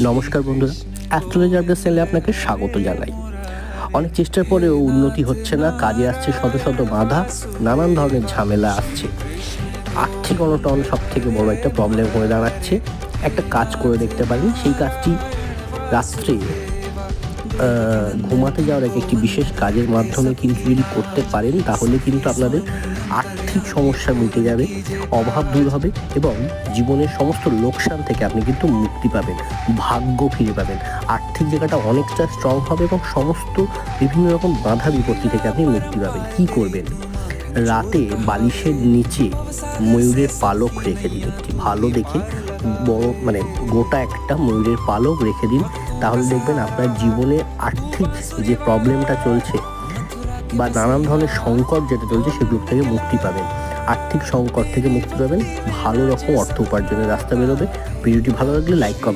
নমস্কার বন্ধুরা, astrology update চ্যানেলে আপনাকে স্বাগত জানাই। অনেক চেষ্টার পরেও উন্নতি হচ্ছে না, কাজে আসছে শত শত বাধা, নানান ধরনের ঝামেলা আসছে। আর্থিক অনটন সব থেকে বড় একটা প্রবলেম হয়ে দাঁড়াচ্ছে। একটা কাজ করে দেখতে পারেন, সেই কাজটি রাত্রে ঘুমাতে যাওয়ার আগে একটি বিশেষ কাজের মাধ্যমে কিন্তু যদি করতে পারেন, তাহলে কিন্তু আপনাদের আর্থিক সমস্যা মিটে যাবে, অভাব দূর হবে এবং জীবনের সমস্ত লোকসান থেকে আপনি কিন্তু মুক্তি পাবেন, ভাগ্য ফিরে পাবেন। আর্থিক জায়গাটা অনেকটা স্ট্রং হবে এবং সমস্ত বিভিন্ন রকম বাধা বিপত্তি থেকে আপনি মুক্তি পাবেন। কি করবেন? রাতে বালিশের নিচে ময়ূরের পালক রেখে দিন, একটি ভালো দেখে বড় গোটা একটা ময়ূরের পালক রেখে দিন। তাহলে দেখবেন আপনার জীবনে আর্থিক যে প্রবলেমটা চলছে বা নানান ধরনের সংকট যেটা চলছে সেগুলো থেকে মুক্তি পাবেন। আর্থিক সংকট থেকে মুক্তি পাবেন, ভালো রকম অর্থ উপার্জনের রাস্তা বেরোবে। ভিডিওটি ভালো লাগলে লাইক, কমেন্ট